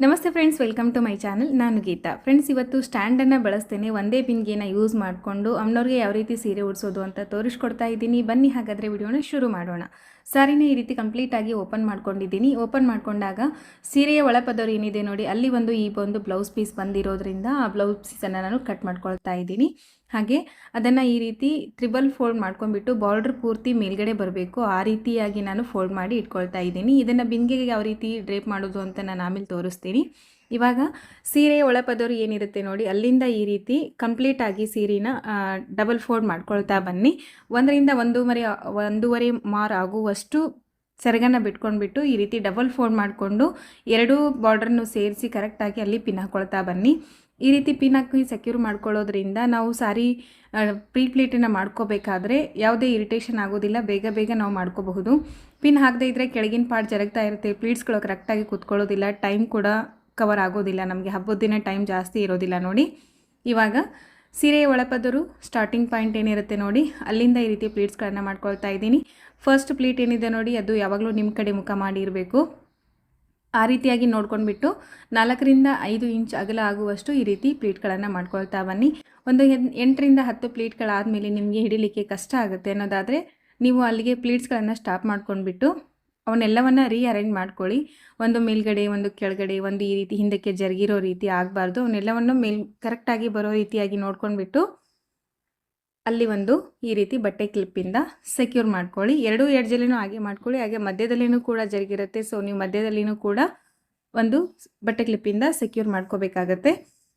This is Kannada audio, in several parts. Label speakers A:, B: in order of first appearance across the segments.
A: ನಮಸ್ತೆ friends, welcome to my channel. ನಾನು ಗೀತಾ. ಫ್ರೆಂಡ್ಸ್, ಇವತ್ತು ಸ್ಟ್ಯಾಂಡನ್ನು ಬಳಸ್ತೇನೆ. ಒಂದೇ ಬಿಂದಿಗೆನ ಯೂಸ್ ಮಾಡಿಕೊಂಡು ಅಮ್ಮನವ್ರಿಗೆ ಯಾವ ರೀತಿ ಸೀರೆ ಉಡಿಸೋದು ಅಂತ ತೋರಿಸ್ಕೊಡ್ತಾ ಇದ್ದೀನಿ. ಬನ್ನಿ ಹಾಗಾದರೆ ವಿಡಿಯೋನ ಶುರು ಮಾಡೋಣ. ಸಾರಿನ ಈ ರೀತಿ ಕಂಪ್ಲೀಟಾಗಿ ಓಪನ್ ಮಾಡ್ಕೊಂಡಿದ್ದೀನಿ. ಓಪನ್ ಮಾಡಿಕೊಂಡಾಗ ಸೀರೆಯ ಒಳಪದರು ಏನಿದೆ ನೋಡಿ, ಅಲ್ಲಿ ಒಂದು ಬ್ಲೌಸ್ ಪೀಸ್ ಬಂದಿರೋದ್ರಿಂದ ಆ ಬ್ಲೌಸ್ ಪೀಸನ್ನು ನಾನು ಕಟ್ ಮಾಡ್ಕೊಳ್ತಾ ಇದ್ದೀನಿ. ಹಾಗೆ ಅದನ್ನು ಈ ರೀತಿ ತ್ರಿಬಲ್ ಫೋಲ್ಡ್ ಮಾಡ್ಕೊಂಡ್ಬಿಟ್ಟು ಬಾರ್ಡ್ರ್ ಪೂರ್ತಿ ಮೇಲ್ಗಡೆ ಬರಬೇಕು, ಆ ರೀತಿಯಾಗಿ ನಾನು ಫೋಲ್ಡ್ ಮಾಡಿ ಇಟ್ಕೊಳ್ತಾ ಇದ್ದೀನಿ. ಇದನ್ನು ಬಿಂದಿಗೆಗೆ ಯಾವ ರೀತಿ ಡ್ರೇಪ್ ಮಾಡೋದು ಅಂತ ನಾನು ಆಮೇಲೆ ತೋರಿಸ್ತೀನಿ. ಇವಾಗ ಸೀರೆಯ ಒಳಪದರು ಏನಿರುತ್ತೆ ನೋಡಿ, ಅಲ್ಲಿಂದ ಈ ರೀತಿ ಕಂಪ್ಲೀಟಾಗಿ ಸೀರೆನ ಡಬಲ್ ಫೋಲ್ಡ್ ಮಾಡ್ಕೊಳ್ತಾ ಬನ್ನಿ. 1.5 ಮಾರ್ ಆಗುವಷ್ಟು ಸೆರಗನ್ನು ಬಿಟ್ಕೊಂಡ್ಬಿಟ್ಟು ಈ ರೀತಿ ಡಬಲ್ ಫೋಲ್ಡ್ ಮಾಡಿಕೊಂಡು ಎರಡೂ ಬಾರ್ಡ್ರನ್ನು ಸೇರಿಸಿ ಕರೆಕ್ಟಾಗಿ ಅಲ್ಲಿ ಪಿನ್ ಹಾಕ್ಕೊಳ್ತಾ ಬನ್ನಿ. ಈ ರೀತಿ ಪಿನ್ ಹಾಕಿ ಸೆಕ್ಯೂರ್ ಮಾಡ್ಕೊಳ್ಳೋದ್ರಿಂದ ನಾವು ಸಾರಿ ಪ್ಲೀಟನ್ನು ಮಾಡ್ಕೋಬೇಕಾದ್ರೆ ಯಾವುದೇ ಇರಿಟೇಷನ್ ಆಗೋದಿಲ್ಲ, ಬೇಗ ನಾವು ಮಾಡ್ಕೋಬಹುದು. ಪಿನ್ ಹಾಕದೇ ಇದ್ದರೆ ಕೆಳಗಿನ ಪಾರ್ಟ್ ಜರಗ್ತಾ ಇರುತ್ತೆ, ಪ್ಲೀಟ್ಸ್ಗಳು ಕರೆಕ್ಟಾಗಿ ಕೂತ್ಕೊಳ್ಳೋದಿಲ್ಲ, ಟೈಮ್ ಕೂಡ ಕವರ್ ಆಗೋದಿಲ್ಲ, ನಮಗೆ ಹಬ್ಬದ ದಿನ ಟೈಮ್ ಜಾಸ್ತಿ ಇರೋದಿಲ್ಲ ನೋಡಿ. ಇವಾಗ ಸೀರೆಯ ಒಳಪದರು ಸ್ಟಾರ್ಟಿಂಗ್ ಪಾಯಿಂಟ್ ಏನಿರುತ್ತೆ ನೋಡಿ, ಅಲ್ಲಿಂದ ಈ ರೀತಿ ಪ್ಲೀಟ್ಸ್ಗಳನ್ನು ಮಾಡ್ಕೊಳ್ತಾ ಇದ್ದೀನಿ. ಫಸ್ಟ್ ಪ್ಲೀಟ್ ಏನಿದೆ ನೋಡಿ, ಅದು ಯಾವಾಗಲೂ ನಿಮ್ಮ ಕಡೆ ಮುಖ ಮಾಡಿ ಇರಬೇಕು. ಆ ರೀತಿಯಾಗಿ ನೋಡ್ಕೊಂಡ್ಬಿಟ್ಟು 4 ಇಂದ 5 ಇಂಚ್ ಅಗಲ ಆಗುವಷ್ಟು ಈ ರೀತಿ ಪ್ಲೀಟ್ಗಳನ್ನು ಮಾಡ್ಕೊಳ್ತಾ ಬನ್ನಿ. 8 ರಿಂದ 10 ಪ್ಲೀಟ್ಗಳಾದಮೇಲೆ ನಿಮಗೆ ಹಿಡಿಲಿಕ್ಕೆ ಕಷ್ಟ ಆಗುತ್ತೆ ಅನ್ನೋದಾದರೆ ನೀವು ಅಲ್ಲಿಗೆ ಪ್ಲೀಟ್ಸ್ಗಳನ್ನು ಸ್ಟಾಪ್ ಮಾಡ್ಕೊಂಡ್ಬಿಟ್ಟು ಅವನ್ನೆಲ್ಲವನ್ನು ರೀಅರೇಂಜ್ ಮಾಡ್ಕೊಳ್ಳಿ. ಒಂದು ಮೇಲ್ಗಡೆ, ಒಂದು ಕೆಳಗಡೆ, ಒಂದು ಈ ರೀತಿ ಹಿಂದಕ್ಕೆ ಜರುಗಿರೋ ರೀತಿ ಆಗಬಾರ್ದು. ಅವನ್ನೆಲ್ಲವನ್ನು ಕರೆಕ್ಟಾಗಿ ಬರೋ ರೀತಿಯಾಗಿ ನೋಡ್ಕೊಂಡ್ಬಿಟ್ಟು ಅಲ್ಲಿ ಈ ರೀತಿ ಬಟ್ಟೆ ಕ್ಲಿಪ್ಪಿಂದ ಸೆಕ್ಯೂರ್ ಮಾಡ್ಕೊಳ್ಳಿ. ಎರಡೂ ಎಡ್ಜಲ್ಲಿನೂ ಹಾಗೆ ಮಾಡ್ಕೊಳ್ಳಿ. ಹಾಗೆ ಮಧ್ಯದಲ್ಲಿನೂ ಕೂಡ ಜರುಗಿರುತ್ತೆ, ಸೊ ನೀವು ಮಧ್ಯದಲ್ಲಿನೂ ಕೂಡ ಒಂದು ಬಟ್ಟೆ ಕ್ಲಿಪ್ಪಿಂದ ಸೆಕ್ಯೂರ್ ಮಾಡ್ಕೋಬೇಕಾಗತ್ತೆ.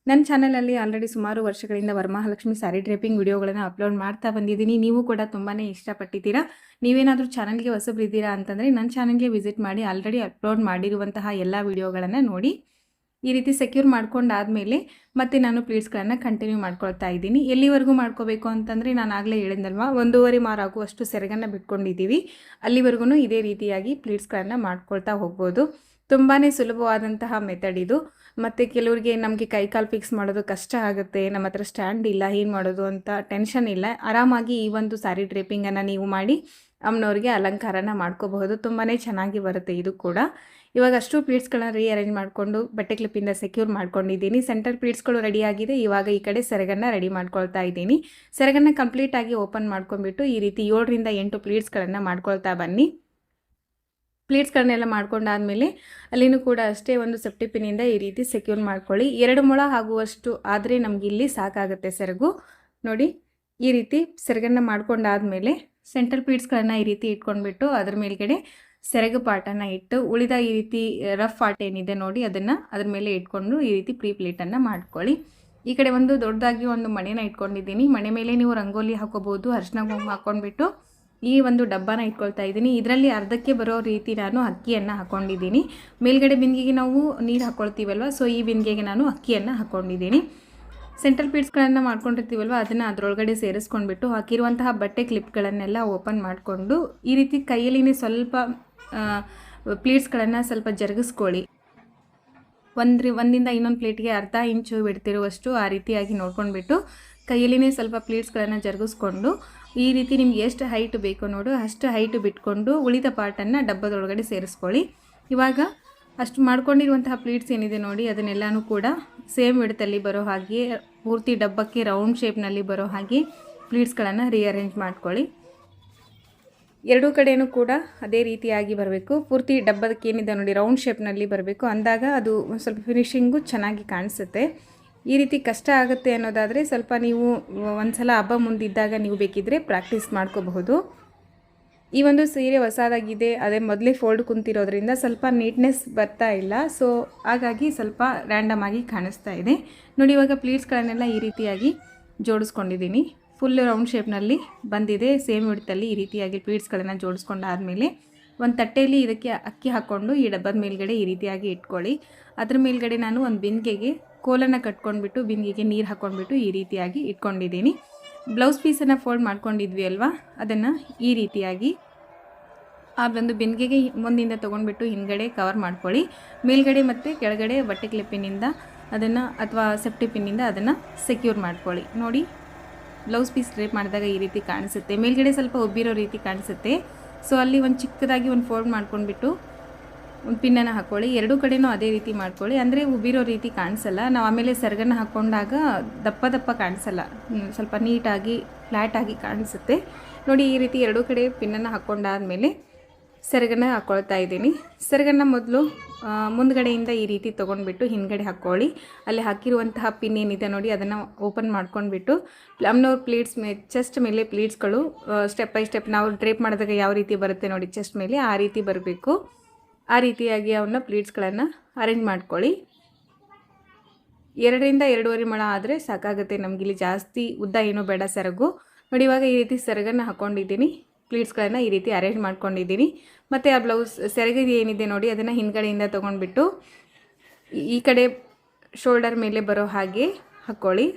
A: ನನ್ನ ಚಾನಲಲ್ಲಿ ಆಲ್ರೆಡಿ ಸುಮಾರು ವರ್ಷಗಳಿಂದ ವರಮಹಾಲಕ್ಷ್ಮಿ ಸ್ಯಾರಿ ಡ್ರೇಪಿಂಗ್ ವಿಡಿಯೋಗಳನ್ನು ಅಪ್ಲೋಡ್ ಮಾಡ್ತಾ ಬಂದಿದ್ದೀನಿ. ನೀವು ಕೂಡ ತುಂಬಾ ಇಷ್ಟಪಟ್ಟಿದ್ದೀರಾ. ನೀವೇನಾದರೂ ಚಾನಲ್ಗೆ ಹೊಸಬ್ರಿದ್ದೀರಾ ಅಂತಂದರೆ ನನ್ನ ಚಾನಲ್ಗೆ ವಿಸಿಟ್ ಮಾಡಿ ಆಲ್ರೆಡಿ ಅಪ್ಲೋಡ್ ಮಾಡಿರುವಂತಹ ಎಲ್ಲ ವಿಡಿಯೋಗಳನ್ನು ನೋಡಿ. ಈ ರೀತಿ ಸೆಕ್ಯೂರ್ ಮಾಡ್ಕೊಂಡಾದಮೇಲೆ ಮತ್ತೆ ನಾನು ಪ್ಲೀಟ್ಸ್ಗಳನ್ನು ಕಂಟಿನ್ಯೂ ಮಾಡ್ಕೊಳ್ತಾ ಇದ್ದೀನಿ. ಎಲ್ಲಿವರೆಗೂ ಮಾಡ್ಕೋಬೇಕು ಅಂತಂದರೆ ನಾನು ಆಗಲೇ ಹೇಳಿದ್ನಲ್ವ, 1.5 ಮಾರ್ ಆಗುವಷ್ಟು ಸೆರಗನ್ನು ಬಿಟ್ಕೊಂಡಿದ್ದೀವಿ. ಅಲ್ಲಿವರೆಗೂ ಇದೇ ರೀತಿಯಾಗಿ ಪ್ಲೀಟ್ಸ್ಗಳನ್ನು ಮಾಡ್ಕೊಳ್ತಾ ಹೋಗ್ಬೋದು. ತುಂಬಾ ಸುಲಭವಾದಂತಹ ಮೆಥಡ್ ಇದು. ಮತ್ತು ಕೆಲವರಿಗೆ ನಮಗೆ ಕೈಕಾಲು ಫಿಕ್ಸ್ ಮಾಡೋದು ಕಷ್ಟ ಆಗುತ್ತೆ, ನಮ್ಮ ಹತ್ರ ಸ್ಟ್ಯಾಂಡ್ ಇಲ್ಲ, ಏನು ಮಾಡೋದು ಅಂತ ಟೆನ್ಷನ್ ಇಲ್ಲ. ಆರಾಮಾಗಿ ಈ ಒಂದು ಸ್ಯಾರಿ ಡ್ರೇಪಿಂಗನ್ನು ನೀವು ಮಾಡಿ ಅಮ್ಮನವ್ರಿಗೆ ಅಲಂಕಾರನ ಮಾಡ್ಕೋಬಹುದು. ತುಂಬಾ ಚೆನ್ನಾಗಿ ಬರುತ್ತೆ ಇದು ಕೂಡ. ಇವಾಗ ಅಷ್ಟು ಪ್ಲೀಟ್ಸ್ಗಳನ್ನ ರೀಅರೇಂಜ್ ಮಾಡಿಕೊಂಡು ಬಟ್ಟೆ ಕ್ಲಿಪ್ಪಿಂದ ಸೆಕ್ಯೂರ್ ಮಾಡ್ಕೊಂಡಿದ್ದೀನಿ. ಸೆಂಟರ್ ಪ್ಲೀಟ್ಸ್ಗಳು ರೆಡಿಯಾಗಿದೆ. ಇವಾಗ ಈ ಕಡೆ ಸೆರಗನ್ನು ರೆಡಿ ಮಾಡ್ಕೊಳ್ತಾ ಇದ್ದೀನಿ. ಸೆರಗನ್ನು ಕಂಪ್ಲೀಟಾಗಿ ಓಪನ್ ಮಾಡ್ಕೊಂಡ್ಬಿಟ್ಟು ಈ ರೀತಿ 7 ರಿಂದ 8 ಪ್ಲೀಟ್ಸ್ಗಳನ್ನು ಮಾಡ್ಕೊಳ್ತಾ ಬನ್ನಿ. ಪ್ಲೀಟ್ಸ್ಗಳನ್ನೆಲ್ಲ ಮಾಡ್ಕೊಂಡಾದಮೇಲೆ ಅಲ್ಲಿನೂ ಕೂಡ ಅಷ್ಟೇ ಒಂದು ಸೇಫ್ಟಿ ಪಿನ್ನಿಂದ ಈ ರೀತಿ ಸೆಕ್ಯೂರ್ ಮಾಡ್ಕೊಳ್ಳಿ. 2 ಮೊಳ ಆಗುವಷ್ಟು ಆದರೆ ನಮಗೆ ಇಲ್ಲಿ ಸಾಕಾಗುತ್ತೆ ಸೆರಗು ನೋಡಿ. ಈ ರೀತಿ ಸೆರಗನ್ನು ಮಾಡ್ಕೊಂಡಾದಮೇಲೆ ಸೆಂಟರ್ ಪ್ಲೀಟ್ಸ್ಗಳನ್ನು ಈ ರೀತಿ ಇಟ್ಕೊಂಡ್ಬಿಟ್ಟು ಅದ್ರ ಮೇಲ್ಗಡೆ ಸೆರಗು ಪಾರ್ಟನ್ನು ಇಟ್ಟು ಉಳಿದ ಈ ರೀತಿ ರಫ್ ಪಾರ್ಟ್ ಏನಿದೆ ನೋಡಿ ಅದನ್ನು ಅದ್ರ ಮೇಲೆ ಇಟ್ಕೊಂಡು ಈ ರೀತಿ ಪ್ಲೀಟನ್ನು ಮಾಡ್ಕೊಳ್ಳಿ. ಈ ಕಡೆ ಒಂದು ದೊಡ್ಡದಾಗಿ ಒಂದು ಮಣೆನ ಇಟ್ಕೊಂಡಿದ್ದೀನಿ. ಮಣೆ ಮೇಲೆ ನೀವು ರಂಗೋಲಿ ಹಾಕೋಬೋದು. ಅರಿಶಿನ ಕುಂಕುಮ ಹಾಕ್ಕೊಂಡ್ಬಿಟ್ಟು ಈ ಒಂದು ಡಬ್ಬನ ಇಟ್ಕೊಳ್ತಾ ಇದ್ದೀನಿ. ಇದರಲ್ಲಿ ಅರ್ಧಕ್ಕೆ ಬರೋ ರೀತಿ ನಾನು ಅಕ್ಕಿಯನ್ನು ಹಾಕ್ಕೊಂಡಿದ್ದೀನಿ. ಮೇಲ್ಗಡೆ ಬಿಂದಿಗೆಗೆ ನಾವು ನೀರು ಹಾಕ್ಕೊಳ್ತೀವಲ್ವ, ಸೊ ಈ ಬಿಂದಿಗೆಗೆ ನಾನು ಅಕ್ಕಿಯನ್ನು ಹಾಕ್ಕೊಂಡಿದ್ದೀನಿ. ಸೆಂಟ್ರಲ್ ಪ್ಲೀಟ್ಸ್ಗಳನ್ನು ಮಾಡ್ಕೊಂಡಿರ್ತೀವಲ್ವ, ಅದನ್ನು ಅದರೊಳಗಡೆ ಸೇರಿಸ್ಕೊಂಡ್ಬಿಟ್ಟು ಹಾಕಿರುವಂತಹ ಬಟ್ಟೆ ಕ್ಲಿಪ್ಗಳನ್ನೆಲ್ಲ ಓಪನ್ ಮಾಡಿಕೊಂಡು ಈ ರೀತಿ ಕೈಯಲ್ಲಿನೇ ಸ್ವಲ್ಪ ಪ್ಲೀಟ್ಸ್ಗಳನ್ನು ಸ್ವಲ್ಪ ಜರುಗಿಸ್ಕೊಳ್ಳಿ. ಒಂದಿಂದ ಇನ್ನೊಂದು ಪ್ಲೇಟ್ಗೆ ಅರ್ಧ ಇಂಚು ಬಿಡ್ತಿರುವಷ್ಟು ಆ ರೀತಿಯಾಗಿ ನೋಡ್ಕೊಂಡ್ಬಿಟ್ಟು ಕೈಯಲ್ಲಿನೇ ಸ್ವಲ್ಪ ಪ್ಲೀಟ್ಸ್ಗಳನ್ನು ಜರುಗಿಸ್ಕೊಂಡು ಈ ರೀತಿ ನಿಮ್ಗೆ ಎಷ್ಟು ಹೈಟ್ ಬೇಕೋ ನೋಡು ಅಷ್ಟು ಹೈಟ್ ಬಿಟ್ಕೊಂಡು ಉಳಿದ ಪಾರ್ಟನ್ನು ಡಬ್ಬದೊಳಗಡೆ ಸೇರಿಸ್ಕೊಳ್ಳಿ. ಇವಾಗ ಅಷ್ಟು ಮಾಡ್ಕೊಂಡಿರುವಂತಹ ಪ್ಲೀಟ್ಸ್ ಏನಿದೆ ನೋಡಿ ಅದನ್ನೆಲ್ಲನೂ ಕೂಡ ಸೇಮ್ ವಿಡ್ತಲ್ಲಿ ಬರೋ ಹಾಗೆ ಪೂರ್ತಿ ಡಬ್ಬಕ್ಕೆ ರೌಂಡ್ ಶೇಪ್ನಲ್ಲಿ ಬರೋ ಹಾಗೆ ಪ್ಲೀಟ್ಸ್ಗಳನ್ನು ರೀಅರೇಂಜ್ ಮಾಡ್ಕೊಳ್ಳಿ. ಎರಡೂ ಕಡೆಯೂ ಕೂಡ ಅದೇ ರೀತಿಯಾಗಿ ಬರಬೇಕು. ಪೂರ್ತಿ ಡಬ್ಬದಕ್ಕೆ ಏನಿದೆ ನೋಡಿ ರೌಂಡ್ ಶೇಪ್ನಲ್ಲಿ ಬರಬೇಕು. ಅಂದಾಗ ಅದು ಸ್ವಲ್ಪ ಫಿನಿಶಿಂಗು ಚೆನ್ನಾಗಿ ಕಾಣಿಸುತ್ತೆ. ಈ ರೀತಿ ಕಷ್ಟ ಆಗುತ್ತೆ ಅನ್ನೋದಾದರೆ ಸ್ವಲ್ಪ ನೀವು ಒಂದು ಸಲ ಹಬ್ಬ ಮುಂದಿದ್ದಾಗ ನೀವು ಬೇಕಿದ್ದರೆ ಪ್ರಾಕ್ಟೀಸ್ ಮಾಡ್ಕೋಬಹುದು. ಈ ಒಂದು ಸೀರೆ ಹೊಸದಾಗಿದೆ, ಅದೇ ಮೊದಲೇ ಫೋಲ್ಡ್ ಕುಂತಿರೋದ್ರಿಂದ ಸ್ವಲ್ಪ ನೀಟ್ನೆಸ್ ಬರ್ತಾ ಇಲ್ಲ, ಸೊ ಹಾಗಾಗಿ ಸ್ವಲ್ಪ ರ್ಯಾಂಡಮ್ ಆಗಿ ಕಾಣಿಸ್ತಾ ಇದೆ ನೋಡಿ. ಇವಾಗ ಪ್ಲೀಟ್ಸ್ಗಳನ್ನೆಲ್ಲ ಈ ರೀತಿಯಾಗಿ ಜೋಡಿಸ್ಕೊಂಡಿದ್ದೀನಿ. ಫುಲ್ ರೌಂಡ್ ಶೇಪ್ನಲ್ಲಿ ಬಂದಿದೆ. ಸೇಮ್ ವಿಡ್ತಲ್ಲಿ ಈ ರೀತಿಯಾಗಿ ಪ್ಲೀಟ್ಸ್ಗಳನ್ನು ಜೋಡಿಸ್ಕೊಂಡಾದಮೇಲೆ ಒಂದು ತಟ್ಟೆಯಲ್ಲಿ ಇದಕ್ಕೆ ಅಕ್ಕಿ ಹಾಕ್ಕೊಂಡು ಈ ಡಬ್ಬದ ಮೇಲ್ಗಡೆ ಈ ರೀತಿಯಾಗಿ ಇಟ್ಕೊಳ್ಳಿ. ಅದ್ರ ಮೇಲ್ಗಡೆ ನಾನು ಒಂದು ಬಿಂದಿಗೆಗೆ ಕೋಲನ್ನು ಕಟ್ಕೊಂಡ್ಬಿಟ್ಟು ಬಿಂದಿಗೆಗೆ ನೀರು ಹಾಕ್ಕೊಂಡ್ಬಿಟ್ಟು ಈ ರೀತಿಯಾಗಿ ಇಟ್ಕೊಂಡಿದ್ದೀನಿ. ಬ್ಲೌಸ್ ಪೀಸನ್ನು ಫೋಲ್ಡ್ ಮಾಡ್ಕೊಂಡಿದ್ವಿ ಅಲ್ವಾ, ಅದನ್ನು ಈ ರೀತಿಯಾಗಿ ಆ ಒಂದು ಬಿಂದಿಗೆಗೆ ಮುಂದಿಂದ ತೊಗೊಂಡ್ಬಿಟ್ಟು ಹಿಂದ್ಗಡೆ ಕವರ್ ಮಾಡ್ಕೊಳ್ಳಿ. ಮೇಲ್ಗಡೆ ಮತ್ತು ಕೆಳಗಡೆ ಬಟ್ಟೆ ಕ್ಲಿಪ್ಪಿನಿಂದ ಅದನ್ನು ಅಥವಾ ಸೇಫ್ಟಿ ಪಿನ್ನಿಂದ ಅದನ್ನು ಸೆಕ್ಯೂರ್ ಮಾಡ್ಕೊಳ್ಳಿ ನೋಡಿ. ಬ್ಲೌಸ್ ಪೀಸ್ ಡ್ರೇಪ್ ಮಾಡಿದಾಗ ಈ ರೀತಿ ಕಾಣಿಸುತ್ತೆ. ಮೇಲ್ಗಡೆ ಸ್ವಲ್ಪ ಉಬ್ಬಿರೋ ರೀತಿ ಕಾಣಿಸುತ್ತೆ, ಸೊ ಅಲ್ಲಿ ಒಂದು ಚಿಕ್ಕದಾಗಿ ಒಂದು ಫೋಲ್ಡ್ ಮಾಡ್ಕೊಂಡ್ಬಿಟ್ಟು ಒಂದು ಪಿನ್ನನ್ನು ಹಾಕ್ಕೊಳ್ಳಿ. ಎರಡೂ ಕಡೆನೂ ಅದೇ ರೀತಿ ಮಾಡ್ಕೊಳ್ಳಿ, ಅಂದರೆ ಉಬ್ಬಿರೋ ರೀತಿ ಕಾಣಿಸಲ್ಲ. ನಾವು ಆಮೇಲೆ ಸೆರಗನ್ನು ಹಾಕ್ಕೊಂಡಾಗ ದಪ್ಪ ದಪ್ಪ ಕಾಣಿಸಲ್ಲ, ಸ್ವಲ್ಪ ನೀಟಾಗಿ ಫ್ಲ್ಯಾಟಾಗಿ ಕಾಣಿಸುತ್ತೆ ನೋಡಿ. ಈ ರೀತಿ ಎರಡೂ ಕಡೆ ಪಿನ್ನನ್ನು ಹಾಕ್ಕೊಂಡಾದಮೇಲೆ ಸೆರಗನ್ನು ಹಾಕ್ಕೊಳ್ತಾ ಇದ್ದೀನಿ. ಸೆರಗನ್ನು ಮೊದಲು ಮುಂದ್ಗಡೆಯಿಂದ ಈ ರೀತಿ ತೊಗೊಂಡ್ಬಿಟ್ಟು ಹಿಂದ್ಗಡೆ ಹಾಕ್ಕೊಳ್ಳಿ. ಅಲ್ಲಿ ಹಾಕಿರುವಂತಹ ಪಿನ್ ಏನಿದೆ ನೋಡಿ ಅದನ್ನು ಓಪನ್ ಮಾಡ್ಕೊಂಡ್ಬಿಟ್ಟು ಅಮ್ನವ್ರ ಪ್ಲೀಟ್ಸ್ ಚೆಸ್ಟ್ ಮೇಲೆ ಪ್ಲೀಟ್ಸ್ಗಳು ಸ್ಟೆಪ್ ಬೈ ಸ್ಟೆಪ್ ನಾವು ಡ್ರೇಪ್ ಮಾಡಿದಾಗ ಯಾವ ರೀತಿ ಬರುತ್ತೆ ನೋಡಿ ಚೆಸ್ಟ್ ಮೇಲೆ ಆ ರೀತಿ ಬರಬೇಕು. ಆ ರೀತಿಯಾಗಿ ಅವನ್ನ ಪ್ಲೀಟ್ಸ್ಗಳನ್ನು ಅರೇಂಜ್ ಮಾಡ್ಕೊಳ್ಳಿ. 2 ರಿಂದ 2.5 ಮೊಳ ಆದರೆ ಸಾಕಾಗುತ್ತೆ ನಮಗಿಲ್ಲಿ, ಜಾಸ್ತಿ ಉದ್ದ ಏನೂ ಬೇಡ ಸೆರಗು ನೋಡಿ. ಇವಾಗ ಈ ರೀತಿ ಸೆರಗನ್ನು ಹಾಕ್ಕೊಂಡಿದ್ದೀನಿ, ಪ್ಲೀಟ್ಸ್ಗಳನ್ನು ಈ ರೀತಿ ಅರೇಂಜ್ ಮಾಡ್ಕೊಂಡಿದ್ದೀನಿ. ಮತ್ತು ಆ ಬ್ಲೌಸ್ ಸೆರಗಿಗೆ ಏನಿದೆ ನೋಡಿ ಅದನ್ನು ಹಿಂದ್ಗಡೆಯಿಂದ ತೊಗೊಂಡ್ಬಿಟ್ಟು ಈ ಕಡೆ ಶೋಲ್ಡರ್ ಮೇಲೆ ಬರೋ ಹಾಗೆ ಹಾಕ್ಕೊಳ್ಳಿ.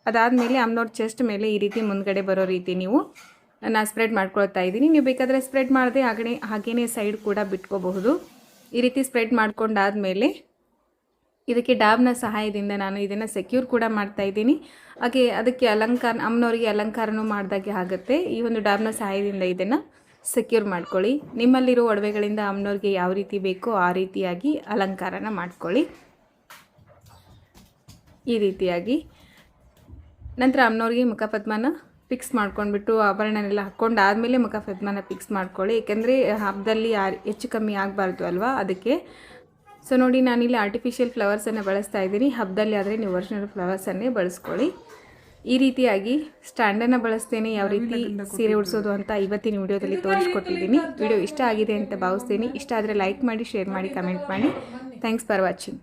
A: ಅದಾದಮೇಲೆ ಅಮ್ನವ್ರ ಚೆಸ್ಟ್ ಮೇಲೆ ಈ ರೀತಿ ಮುಂದ್ಗಡೆ ಬರೋ ರೀತಿ ನೀವು ನಾನು ಸ್ಪ್ರೆಡ್ ಮಾಡ್ಕೊಳ್ತಾ ಇದ್ದೀನಿ. ನೀವು ಬೇಕಾದರೆ ಸ್ಪ್ರೆಡ್ ಮಾಡದೆ ಹಾಗೇ ಸೈಡ್ ಕೂಡ ಬಿಟ್ಕೋಬಹುದು. ಈ ರೀತಿ ಸ್ಪ್ರೆಡ್ ಮಾಡ್ಕೊಂಡಾದಮೇಲೆ ಇದಕ್ಕೆ ಡಾಬ್ನ ಸಹಾಯದಿಂದ ನಾನು ಇದನ್ನು ಸೆಕ್ಯೂರ್ ಕೂಡ ಮಾಡ್ತಾ ಇದ್ದೀನಿ. ಹಾಗೆ ಅದಕ್ಕೆ ಅಲಂಕಾರ ಅಮ್ಮನವರಿಗೆ ಅಲಂಕಾರನೂ ಮಾಡಿದಾಗೆ ಆಗುತ್ತೆ. ಈ ಒಂದು ಡಾಬ್ನ ಸಹಾಯದಿಂದ ಇದನ್ನು ಸೆಕ್ಯೂರ್ ಮಾಡ್ಕೊಳ್ಳಿ. ನಿಮ್ಮಲ್ಲಿರೋ ಒಡವೆಗಳಿಂದ ಅಮ್ಮನವ್ರಿಗೆ ಯಾವ ರೀತಿ ಬೇಕೋ ಆ ರೀತಿಯಾಗಿ ಅಲಂಕಾರನ ಮಾಡ್ಕೊಳ್ಳಿ. ಈ ರೀತಿಯಾಗಿ ನಂತರ ಅಮ್ಮನವ್ರಿಗೆ ಮುಖಪದ್ಮನ ಫಿಕ್ಸ್ ಮಾಡ್ಕೊಂಡ್ಬಿಟ್ಟು ಆಭರಣನೆಲ್ಲ ಹಾಕ್ಕೊಂಡಾದಮೇಲೆ ಮುಖಪದ್ಮನ ಫಿಕ್ಸ್ ಮಾಡ್ಕೊಳ್ಳಿ. ಏಕೆಂದರೆ ಹಬ್ಬದಲ್ಲಿ ಹೆಚ್ಚು ಕಮ್ಮಿ ಆಗಬಾರ್ದು ಅಲ್ವಾ, ಅದಕ್ಕೆ. ಸೊ ನೋಡಿ ನಾನಿಲ್ಲಿ ಆರ್ಟಿಫಿಷಿಯಲ್ ಫ್ಲವರ್ಸನ್ನು ಬಳಸ್ತಾ ಇದ್ದೀನಿ. ಹಬ್ಬದಲ್ಲಿ ಆದರೆ ನೀವು ಒರಿಜಿನಲ್ ಫ್ಲವರ್ಸನ್ನೇ ಬಳಸ್ಕೊಳ್ಳಿ. ಈ ರೀತಿಯಾಗಿ ಸ್ಟ್ಯಾಂಡನ್ನು ಬಳಸ್ತೇನೆ ಯಾವ ರೀತಿ ಸೀರೆ ಉಡಿಸೋದು ಅಂತ ಇವತ್ತಿನ ವಿಡಿಯೋದಲ್ಲಿ ತೋರಿಸ್ಕೊಟ್ಟಿದ್ದೀನಿ. ವಿಡಿಯೋ ಇಷ್ಟ ಆಗಿದೆ ಅಂತ ಭಾವಿಸ್ತೀನಿ. ಇಷ್ಟ ಆದರೆ ಲೈಕ್ ಮಾಡಿ, ಶೇರ್ ಮಾಡಿ, ಕಮೆಂಟ್ ಮಾಡಿ. Thanks for watching.